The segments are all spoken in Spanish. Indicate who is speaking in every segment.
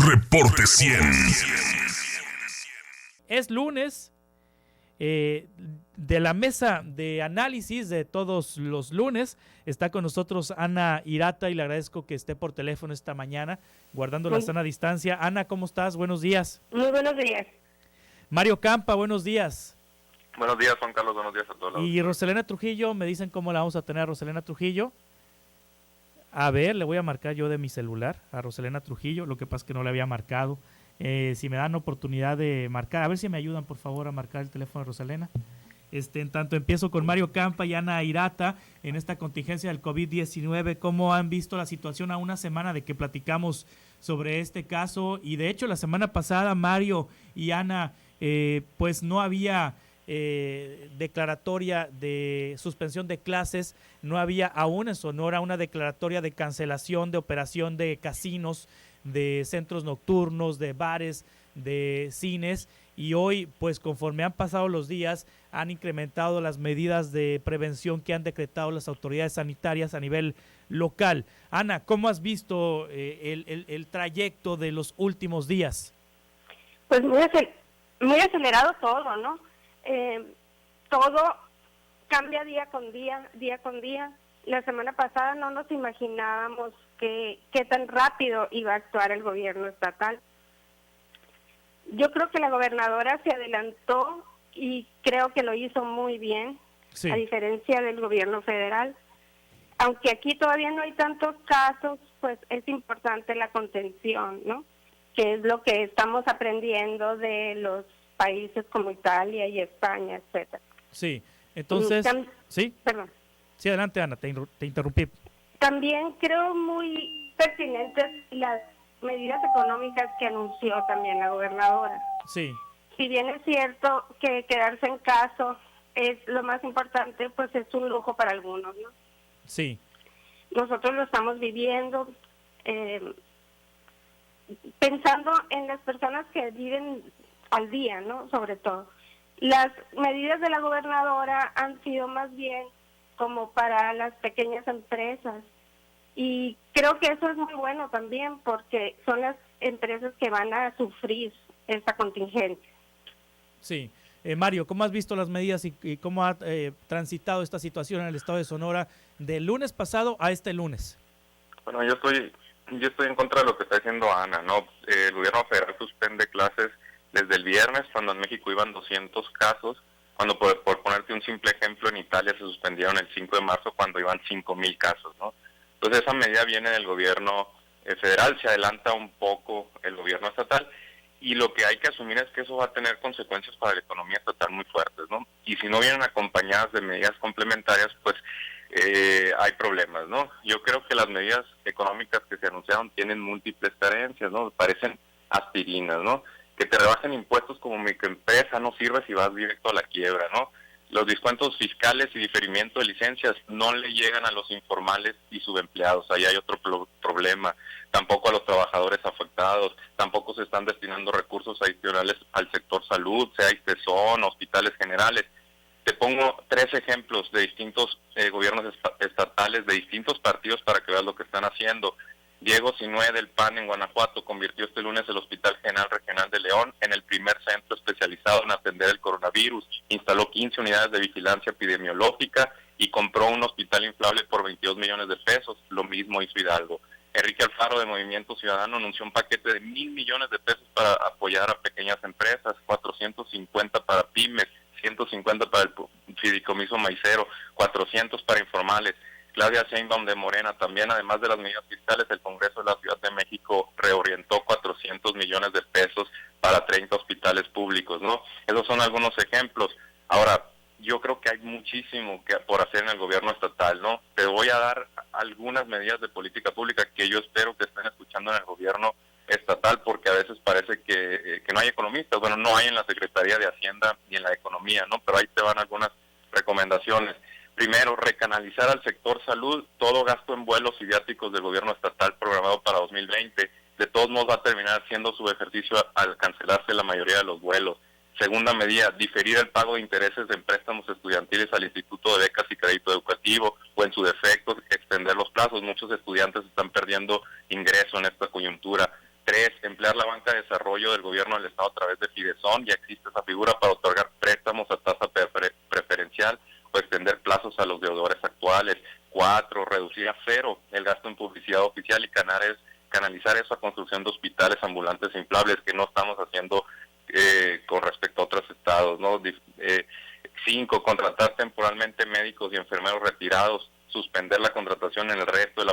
Speaker 1: Reporte 100.
Speaker 2: Es lunes de la mesa de análisis de todos los lunes. Está con nosotros Ana Hirata y le agradezco que esté por teléfono esta mañana, guardando la sana distancia. Ana, ¿cómo estás? Buenos días.
Speaker 3: Muy buenos días.
Speaker 2: Mario Campa, buenos días.
Speaker 4: Buenos días, Juan Carlos, buenos días a todos.
Speaker 2: Y Roselena Trujillo, me dicen cómo la vamos a tener a Roselena Trujillo. A ver, le voy a marcar yo de mi celular a Roselena Trujillo, lo que pasa es que no le había marcado. Si me dan oportunidad de marcar, a ver si me ayudan por favor a marcar el teléfono de Roselena. En tanto empiezo con Mario Campa y Ana Hirata en esta contingencia del COVID-19. ¿Cómo han visto la situación a una semana de que platicamos sobre este caso? Y de hecho la semana pasada, Mario y Ana, pues no había declaratoria de suspensión de clases, no había aún en Sonora una declaratoria de cancelación de operación de casinos, de centros nocturnos, de bares, de cines, y hoy, pues conforme han pasado los días, han incrementado las medidas de prevención que han decretado las autoridades sanitarias a nivel local. Ana, ¿cómo has visto el trayecto de los últimos días?
Speaker 3: Pues muy acelerado todo, ¿no? Todo cambia día con día. La semana pasada no nos imaginábamos qué tan rápido iba a actuar el gobierno estatal. Yo creo que la gobernadora se adelantó y creo que lo hizo muy bien, sí, a diferencia del gobierno federal. Aunque aquí todavía no hay tantos casos, pues es importante la contención, ¿no? Que es lo que estamos aprendiendo de los países como Italia y España, etcétera.
Speaker 2: Sí, entonces, ¿sí?
Speaker 3: Perdón.
Speaker 2: Sí, adelante, Ana, te interrumpí.
Speaker 3: También creo muy pertinentes las medidas económicas que anunció también la gobernadora.
Speaker 2: Sí.
Speaker 3: Si bien es cierto que quedarse en casa es lo más importante, pues es un lujo para algunos, ¿no?
Speaker 2: Sí.
Speaker 3: Nosotros lo estamos viviendo, pensando en las personas que viven al día, ¿no? Sobre todo. Las medidas de la gobernadora han sido más bien como para las pequeñas empresas y creo que eso es muy bueno también porque son las empresas que van a sufrir esta contingencia.
Speaker 2: Sí. Mario, ¿cómo has visto las medidas y cómo ha transitado esta situación en el estado de Sonora del lunes pasado a este lunes?
Speaker 4: Bueno, yo estoy en contra de lo que está diciendo Ana, ¿no? El gobierno federal suspende clases desde el viernes, cuando en México iban 200 casos, cuando por ponerte un simple ejemplo, en Italia se suspendieron el 5 de marzo cuando iban 5,000 casos, ¿no? Entonces esa medida viene del gobierno federal, se adelanta un poco el gobierno estatal, y lo que hay que asumir es que eso va a tener consecuencias para la economía estatal muy fuertes, ¿no? Y si no vienen acompañadas de medidas complementarias, pues hay problemas, ¿no? Yo creo que las medidas económicas que se anunciaron tienen múltiples carencias, ¿no? Parecen aspirinas, ¿no? Que te rebajen impuestos como microempresa no sirve si vas directo a la quiebra, ¿no? Los descuentos fiscales y diferimiento de licencias no le llegan a los informales y subempleados. Ahí hay otro problema. Tampoco a los trabajadores afectados. Tampoco se están destinando recursos adicionales al sector salud, sea ISTESON, hospitales generales. Te pongo 3 ejemplos de distintos gobiernos estatales, de distintos partidos para que veas lo que están haciendo. Diego Sinué del PAN en Guanajuato convirtió este lunes el Hospital General Regional de León en el primer centro especializado en atender el coronavirus. Instaló 15 unidades de vigilancia epidemiológica y compró un hospital inflable por 22 millones de pesos. Lo mismo hizo Hidalgo. Enrique Alfaro de Movimiento Ciudadano anunció un paquete de 1,000 millones de pesos para apoyar a pequeñas empresas, 450 para pymes, 150 para el fideicomiso maicero, 400 para informales. Claudia Sheinbaum de Morena también, además de las medidas fiscales, el Congreso de la Ciudad de México reorientó 400 millones de pesos para 30 hospitales públicos, ¿no? Esos son algunos ejemplos. Ahora, yo creo que hay muchísimo por hacer en el gobierno estatal, ¿no? Te voy a dar algunas medidas de política pública que yo espero que estén escuchando en el gobierno estatal, porque a veces parece que no hay economistas. Bueno, no hay en la Secretaría de Hacienda ni en la Economía, ¿no? Pero ahí te van algunas recomendaciones. Primero, recanalizar al sector salud todo gasto en vuelos y viáticos del gobierno estatal programado para 2020. De todos modos va a terminar siendo su ejercicio al cancelarse la mayoría de los vuelos. Segunda medida, diferir el pago de intereses en préstamos estudiantiles al Instituto de Becas y Crédito Educativo, o en su defecto, extender los plazos. Muchos estudiantes están perdiendo ingreso en esta coyuntura. 3, emplear la banca de desarrollo del gobierno del Estado a través de Fidesón, ya existe esa figura para otorgar préstamos a tasa preferencial o extender plazos a los deudores actuales. 4, reducir a cero el gasto en publicidad oficial y canalizar eso a construcción de hospitales ambulantes e inflables, que no estamos haciendo con respecto a otros estados, ¿no? 5, contratar temporalmente médicos y enfermeros retirados, suspender la contratación en el resto del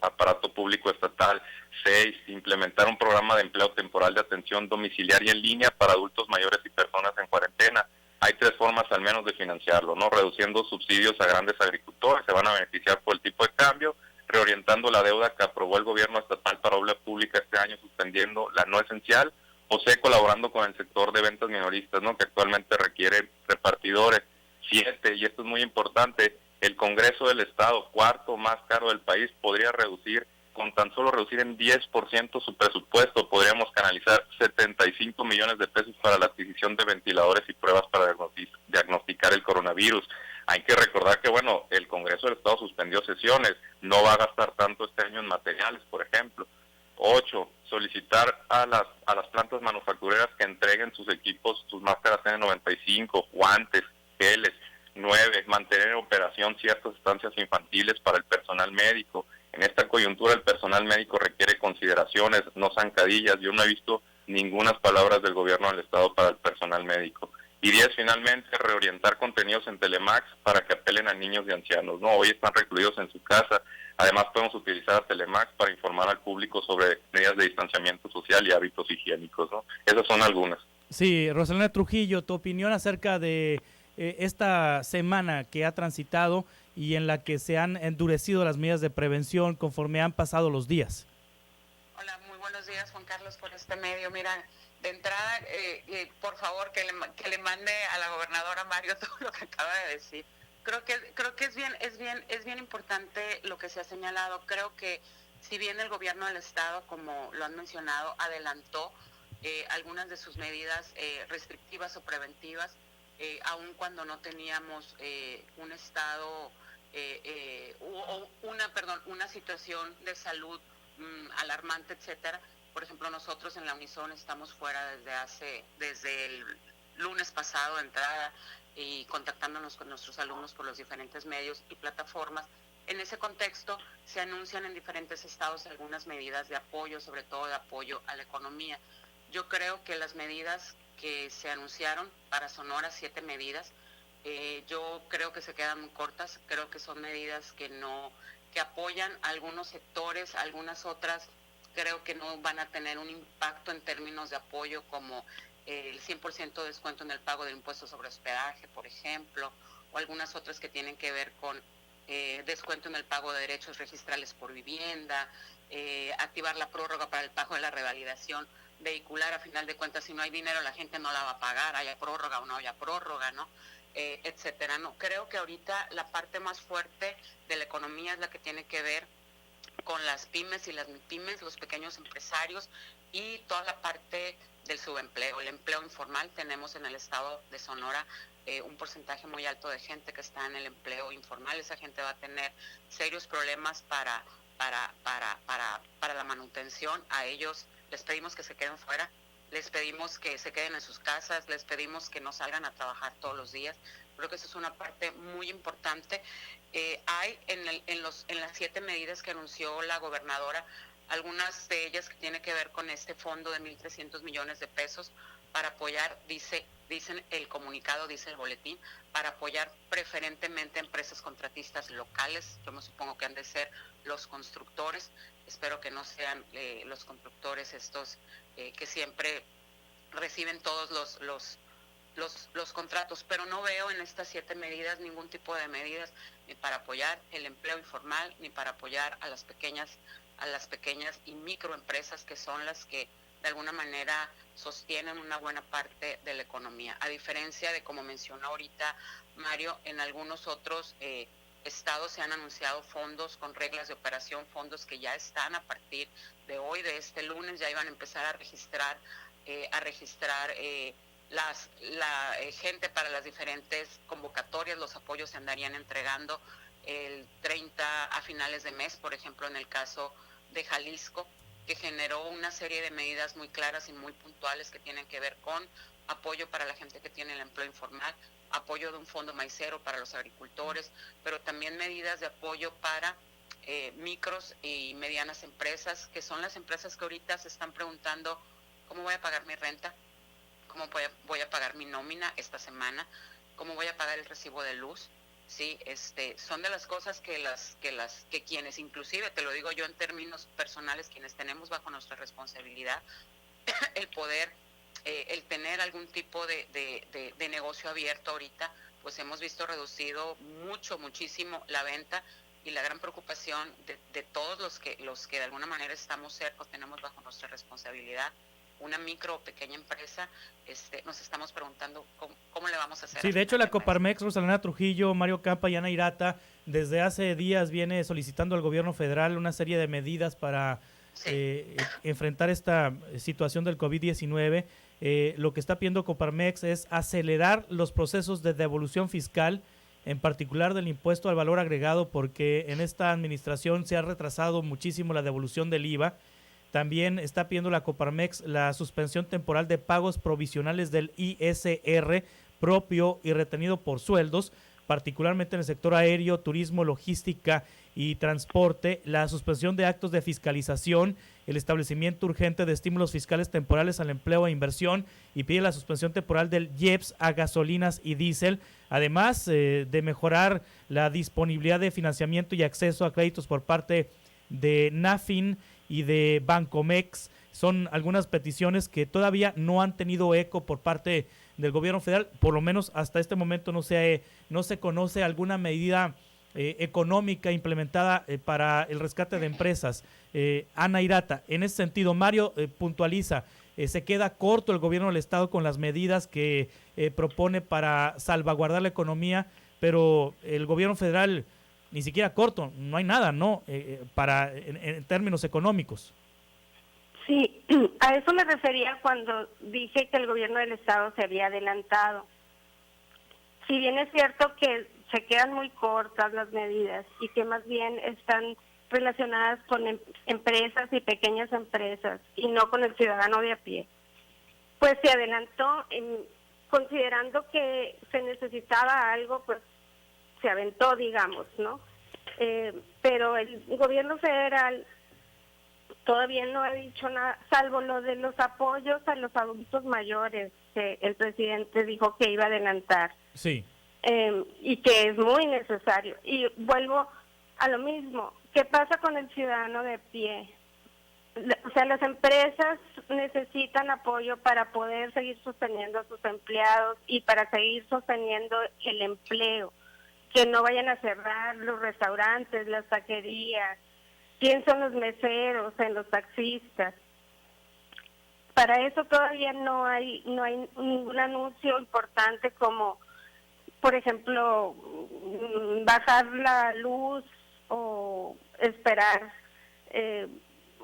Speaker 4: aparato público estatal. 6, implementar un programa de empleo temporal de atención domiciliaria en línea para adultos mayores y personas en cuarentena. Hay 3 formas al menos de financiarlo, ¿no? Reduciendo subsidios a grandes agricultores, se van a beneficiar por el tipo de cambio, reorientando la deuda que aprobó el gobierno estatal para obra pública este año, suspendiendo la no esencial, o C, colaborando con el sector de ventas minoristas, ¿no? Que actualmente requiere repartidores. 7, y esto es muy importante, el Congreso del Estado, cuarto más caro del país, podría reducir, con tan solo reducir en 10% su presupuesto, podríamos canalizar 75 millones de pesos para la adquisición de ventiladores y pruebas para diagnosticar el coronavirus. Hay que recordar que, bueno, el Congreso del Estado suspendió sesiones, no va a gastar tanto este año en materiales, por ejemplo. 8, solicitar a las plantas manufactureras que entreguen sus equipos, sus máscaras N95, guantes, geles. 9, mantener en operación ciertas estancias infantiles para el personal médico. En esta coyuntura el personal médico requiere consideraciones, no zancadillas. Yo no he visto ninguna palabras del gobierno del Estado para el personal médico. Y 10, finalmente, reorientar contenidos en Telemax para que apelen a niños y ancianos, ¿no? Hoy están recluidos en su casa. Además, podemos utilizar a Telemax para informar al público sobre medidas de distanciamiento social y hábitos higiénicos, ¿no? Esas son algunas.
Speaker 2: Sí, Rosalena Trujillo, tu opinión acerca de esta semana que ha transitado y en la que se han endurecido las medidas de prevención conforme han pasado los días.
Speaker 1: Hola, muy buenos días, Juan Carlos, por este medio. Mira, de entrada, por favor, que le mande a la gobernadora Mario todo lo que acaba de decir. Creo que es bien importante lo que se ha señalado. Creo que si bien el gobierno del Estado, como lo han mencionado, adelantó algunas de sus medidas restrictivas o preventivas, aun cuando no teníamos un estado una situación de salud alarmante, etcétera. Por ejemplo, nosotros en la Unison estamos fuera desde el lunes pasado de entrada y contactándonos con nuestros alumnos por los diferentes medios y plataformas. En ese contexto se anuncian en diferentes estados algunas medidas de apoyo, sobre todo de apoyo a la economía. Yo creo que las medidas que se anunciaron para Sonora, 7 medidas, yo creo que se quedan muy cortas. Creo que son medidas que apoyan a algunos sectores, algunas otras creo que no van a tener un impacto en términos de apoyo, como el 100% de descuento en el pago del impuesto sobre hospedaje, por ejemplo, o algunas otras que tienen que ver con descuento en el pago de derechos registrales por vivienda, activar la prórroga para el pago de la revalidación vehicular. A final de cuentas, si no hay dinero, la gente no la va a pagar, haya prórroga o no haya prórroga, ¿no? Etcétera, ¿no? Creo que ahorita la parte más fuerte de la economía es la que tiene que ver con las pymes y las MIPYMES, los pequeños empresarios y toda la parte del subempleo, el empleo informal. Tenemos en el estado de Sonora un porcentaje muy alto de gente que está en el empleo informal. Esa gente va a tener serios problemas para la manutención. A ellos les pedimos que se queden fuera, les pedimos que se queden en sus casas, les pedimos que no salgan a trabajar todos los días. Creo que esa es una parte muy importante. Hay en las 7 medidas que anunció la gobernadora, algunas de ellas que tienen que ver con este fondo de 1.300 millones de pesos para apoyar, dicen el comunicado, dice el boletín, para apoyar preferentemente empresas contratistas locales. Yo me supongo que han de ser los constructores. Espero que no sean los constructores estos que siempre reciben todos los contratos, pero no veo en estas 7 medidas ningún tipo de medidas ni para apoyar el empleo informal, ni para apoyar a las pequeñas y microempresas, que son las que de alguna manera sostienen una buena parte de la economía. A diferencia de, como mencionó ahorita Mario, en algunos otros estados se han anunciado fondos con reglas de operación, fondos que ya están a partir de hoy, de este lunes, ya iban a empezar a registrar la gente para las diferentes convocatorias. Los apoyos se andarían entregando el 30 a finales de mes, por ejemplo, en el caso de Jalisco. que generó una serie de medidas muy claras y muy puntuales que tienen que ver con apoyo para la gente que tiene el empleo informal, apoyo de un fondo maicero para los agricultores, pero también medidas de apoyo para micros y medianas empresas, que son las empresas que ahorita se están preguntando cómo voy a pagar mi renta, cómo voy a pagar mi nómina esta semana, cómo voy a pagar el recibo de luz. Sí, son de las cosas que quienes, inclusive te lo digo yo en términos personales, quienes tenemos bajo nuestra responsabilidad el poder, el tener algún tipo de negocio abierto ahorita, pues hemos visto reducido muchísimo la venta, y la gran preocupación de todos los que de alguna manera estamos cerca o tenemos bajo nuestra responsabilidad una micro o pequeña empresa, nos estamos preguntando cómo le vamos a hacer.
Speaker 2: Sí, de hecho la Coparmex, Rosalena Trujillo, Mario Campa y Ana Hirata, desde hace días viene solicitando al gobierno federal una serie de medidas para enfrentar esta situación del COVID-19. Lo que está pidiendo Coparmex es acelerar los procesos de devolución fiscal, en particular del impuesto al valor agregado, porque en esta administración se ha retrasado muchísimo la devolución del IVA. También está pidiendo la Coparmex la suspensión temporal de pagos provisionales del ISR propio y retenido por sueldos, particularmente en el sector aéreo, turismo, logística y transporte, la suspensión de actos de fiscalización, el establecimiento urgente de estímulos fiscales temporales al empleo e inversión, y pide la suspensión temporal del IEPS a gasolinas y diésel, además de mejorar la disponibilidad de financiamiento y acceso a créditos por parte de NAFIN y de Bancomex. Son algunas peticiones que todavía no han tenido eco por parte del gobierno federal, por lo menos hasta este momento no se conoce alguna medida económica implementada para el rescate de empresas. Ana Hirata, en ese sentido, Mario puntualiza, se queda corto el gobierno del estado con las medidas que propone para salvaguardar la economía, pero el gobierno federal ni siquiera corto, no hay nada, ¿no? En términos económicos.
Speaker 3: Sí, a eso me refería cuando dije que el gobierno del estado se había adelantado. Si bien es cierto que se quedan muy cortas las medidas y que más bien están relacionadas con empresas y pequeñas empresas y no con el ciudadano de a pie, pues se adelantó considerando que se necesitaba algo, pues se aventó, digamos, ¿no? Pero el gobierno federal todavía no ha dicho nada, salvo lo de los apoyos a los adultos mayores, que el presidente dijo que iba a adelantar.
Speaker 2: Sí.
Speaker 3: Y que es muy necesario. Y vuelvo a lo mismo, ¿qué pasa con el ciudadano de pie? O sea, las empresas necesitan apoyo para poder seguir sosteniendo a sus empleados y para seguir sosteniendo el empleo, que no vayan a cerrar los restaurantes, las taquerías. Pienso en los meseros, en los taxistas. Para eso todavía no hay ningún anuncio importante como, por ejemplo, bajar la luz o esperar,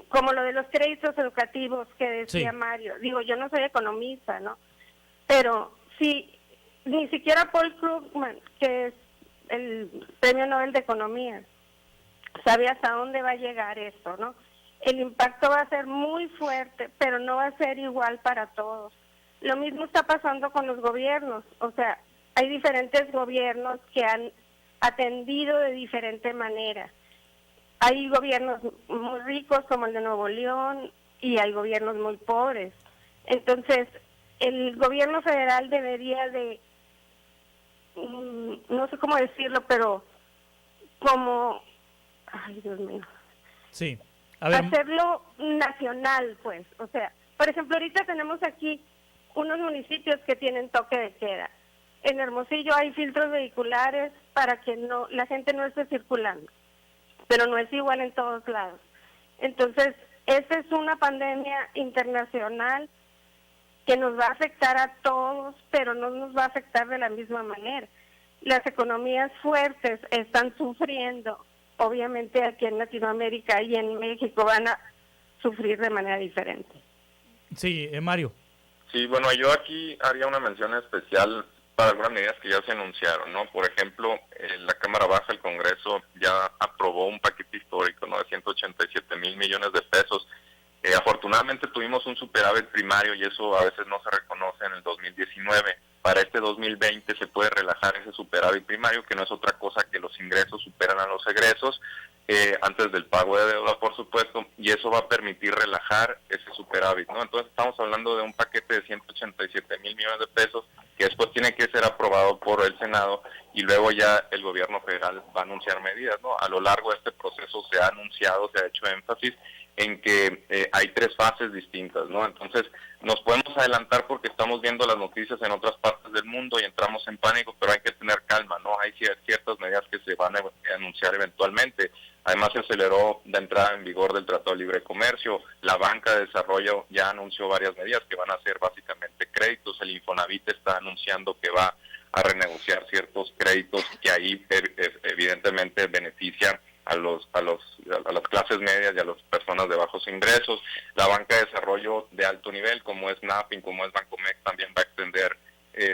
Speaker 3: como lo de los créditos educativos que decía sí. Mario. Digo, yo no soy economista, ¿no? Pero sí, ni siquiera Paul Krugman, que es el Premio Nobel de Economía, sabe hasta dónde va a llegar esto, ¿no? El impacto va a ser muy fuerte, pero no va a ser igual para todos. Lo mismo está pasando con los gobiernos, o sea, hay diferentes gobiernos que han atendido de diferente manera. Hay gobiernos muy ricos como el de Nuevo León y hay gobiernos muy pobres. Entonces, el gobierno federal debería de, no sé cómo decirlo, pero como, ay Dios mío,
Speaker 2: sí,
Speaker 3: hacerlo nacional, pues. O sea, por ejemplo, ahorita tenemos aquí unos municipios que tienen toque de queda. En Hermosillo hay filtros vehiculares para que la gente no esté circulando, pero no es igual en todos lados. Entonces, esta es una pandemia internacional que nos va a afectar a todos, pero no nos va a afectar de la misma manera. Las economías fuertes están sufriendo, obviamente aquí en Latinoamérica y en México van a sufrir de manera diferente.
Speaker 2: Sí, Mario.
Speaker 4: Sí, bueno, yo aquí haría una mención especial para algunas medidas que ya se anunciaron, ¿no? Por ejemplo, la Cámara Baja del Congreso ya aprobó un paquete histórico, ¿no?, de 187 mil millones de pesos Afortunadamente tuvimos un superávit primario y eso a veces no se reconoce en el 2019. Para este 2020 se puede relajar ese superávit primario, que no es otra cosa que los ingresos superan a los egresos, antes del pago de deuda, por supuesto, y eso va a permitir relajar ese superávit, ¿no? Entonces estamos hablando de un paquete de 187 mil millones de pesos que después tiene que ser aprobado por el Senado y luego ya el gobierno federal va a anunciar medidas, ¿no? A lo largo de este proceso se ha anunciado, se ha hecho énfasis en que hay 3 fases distintas, ¿no? Entonces nos podemos adelantar porque estamos viendo las noticias en otras partes del mundo y entramos en pánico, pero hay que tener calma, ¿no? Hay ciertas medidas que se van a anunciar eventualmente. Además se aceleró la entrada en vigor del Tratado de Libre Comercio, la Banca de Desarrollo ya anunció varias medidas que van a ser básicamente créditos, el Infonavit está anunciando que va a renegociar ciertos créditos que ahí evidentemente benefician a las clases medias y a las personas de bajos ingresos. La banca de desarrollo de alto nivel, como es NAFIN, como es Bancomex, también va a extender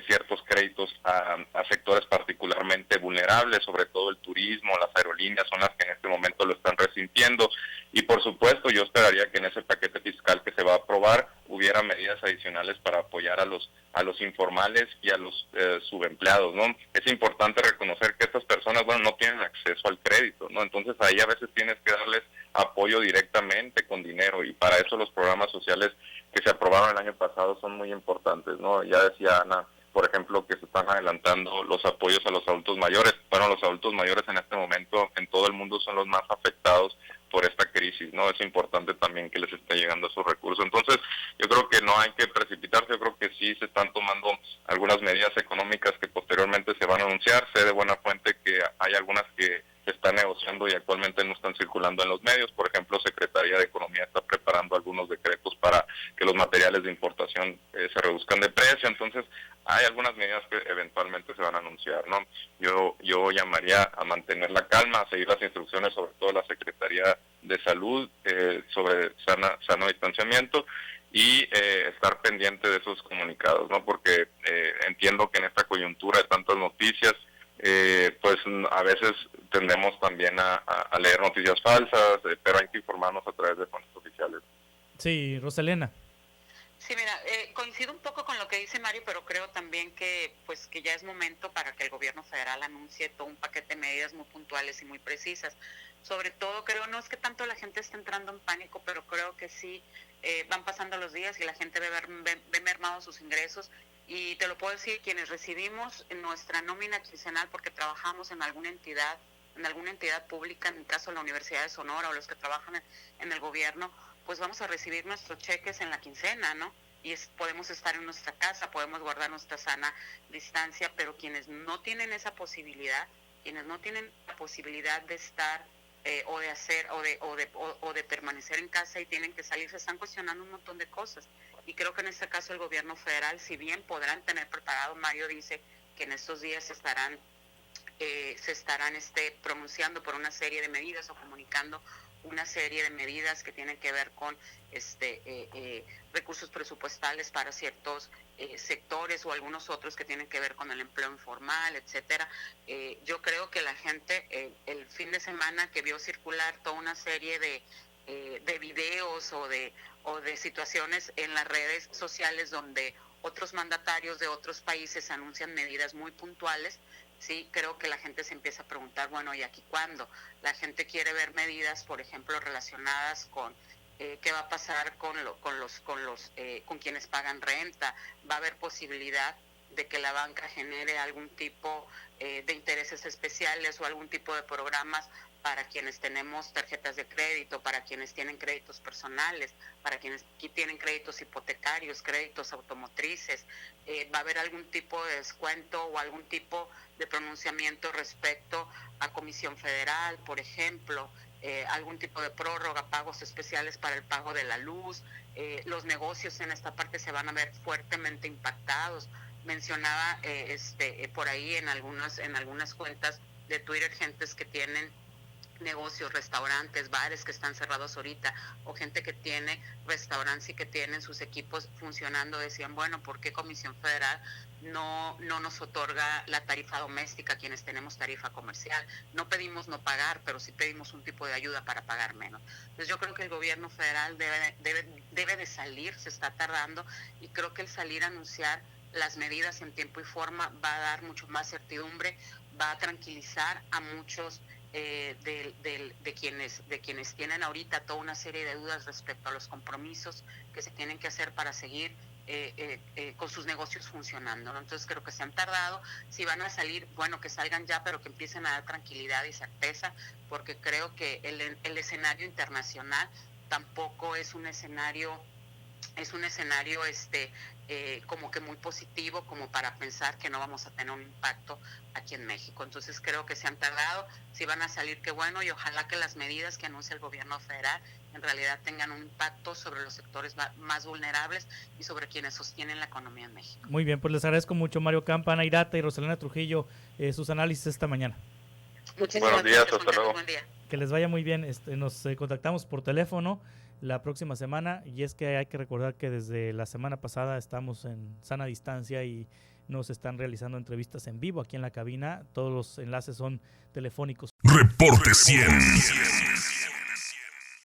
Speaker 4: ciertos créditos a sectores particularmente vulnerables, sobre todo el turismo, las aerolíneas son las que en este momento lo están resintiendo. Y por supuesto yo esperaría que en ese paquete fiscal que se va a aprobar hubiera medidas adicionales para apoyar a los informales y a los subempleados, ¿no? Es importante reconocer que estas personas, bueno, no tienen acceso al crédito, ¿no? Entonces ahí a veces tienes que darles apoyo directamente con dinero y para eso los programas sociales que se aprobaron el año pasado son muy importantes, ¿no? Ya decía Ana, por ejemplo, que se están adelantando los apoyos a los adultos mayores. Bueno, los adultos mayores en este momento en todo el mundo son los más afectados por esta crisis, ¿no? Es importante también que les esté llegando esos recursos. Entonces, yo creo que no hay que precipitarse, yo creo que sí se están tomando algunas medidas económicas que posteriormente se van a anunciar. Sé de buena fuente que hay algunas que se están negociando y actualmente no están circulando en los medios. Por ejemplo, Secretaría de Economía está preparando algunos decretos para que los materiales de importación se reduzcan de precio. Entonces, hay algunas medidas que eventualmente se van a anunciar, ¿no? Yo llamaría a mantener la calma, a seguir las instrucciones, sobre todo la Secretaría de Salud, sobre sano distanciamiento y estar pendiente de esos comunicados, ¿no? Porque entiendo que en esta coyuntura de tantas noticias, pues a veces tendemos también a leer noticias falsas, pero hay que informarnos a través de fuentes oficiales.
Speaker 2: Sí, Rosalena.
Speaker 1: Sí, mira, coincido un poco con lo que dice Mario, pero creo también que pues que ya es momento para que el gobierno federal anuncie todo un paquete de medidas muy puntuales y muy precisas. Sobre todo creo, no es que tanto la gente esté entrando en pánico, pero creo que sí van pasando los días y la gente ve mermados sus ingresos. Y te lo puedo decir, quienes recibimos nuestra nómina quincenal porque trabajamos en alguna entidad pública, en el caso de la Universidad de Sonora o los que trabajan en el gobierno, pues vamos a recibir nuestros cheques en la quincena, ¿no? Y podemos estar en nuestra casa, podemos guardar nuestra sana distancia, pero quienes no tienen esa posibilidad, quienes no tienen la posibilidad de estar o de hacer o de permanecer en casa y tienen que salir, se están cuestionando un montón de cosas. Y creo que en este caso el gobierno federal, si bien podrán tener preparado, Mario dice que en estos días se estarán pronunciando por una serie de medidas o comunicando una serie de medidas que tienen que ver con recursos presupuestales para ciertos sectores o algunos otros que tienen que ver con el empleo informal, etcétera. Yo creo que la gente el fin de semana que vio circular toda una serie de videos o de situaciones en las redes sociales donde otros mandatarios de otros países anuncian medidas muy puntuales, sí, creo que la gente se empieza a preguntar, bueno, ¿y aquí cuándo? La gente quiere ver medidas, por ejemplo, relacionadas con qué va a pasar con quienes pagan renta. Va a haber posibilidad de que la banca genere algún tipo de intereses especiales o algún tipo de programas para quienes tenemos tarjetas de crédito, para quienes tienen créditos personales, para quienes tienen créditos hipotecarios, créditos automotrices. Va a haber algún tipo de descuento o algún tipo de pronunciamiento respecto a Comisión Federal, por ejemplo, algún tipo de prórroga, pagos especiales para el pago de la luz. Los negocios en esta parte se van a ver fuertemente impactados. Mencionaba por ahí en algunas cuentas de Twitter gentes que tienen negocios, restaurantes, bares que están cerrados ahorita, o gente que tiene restaurantes y que tienen sus equipos funcionando, decían, bueno, ¿por qué Comisión Federal no nos otorga la tarifa doméstica a quienes tenemos tarifa comercial? No pedimos no pagar, pero sí pedimos un tipo de ayuda para pagar menos. Entonces yo creo que el gobierno federal debe de salir, se está tardando, y creo que el salir a anunciar las medidas en tiempo y forma va a dar mucho más certidumbre, va a tranquilizar a muchos de quienes tienen ahorita toda una serie de dudas respecto a los compromisos que se tienen que hacer para seguir con sus negocios funcionando, ¿no? Entonces creo que se han tardado. Si van a salir, bueno, que salgan ya, pero que empiecen a dar tranquilidad y certeza, porque creo que el escenario internacional tampoco es un escenario como que muy positivo como para pensar que no vamos a tener un impacto aquí en México. Entonces creo que se han tardado, si van a salir, qué bueno, y ojalá que las medidas que anuncia el gobierno federal en realidad tengan un impacto sobre los sectores más vulnerables y sobre quienes sostienen la economía en México.
Speaker 2: Muy bien, pues les agradezco mucho, Mario Campa, Ana Hirata y Rosalena Trujillo, sus análisis esta mañana.
Speaker 1: Muchísimas gracias, hasta luego. Buen día.
Speaker 2: Que les vaya muy bien. Nos contactamos por teléfono la próxima semana, y es que hay que recordar que desde la semana pasada estamos en sana distancia y nos están realizando entrevistas en vivo aquí en la cabina. Todos los enlaces son telefónicos.
Speaker 5: Reporte 100.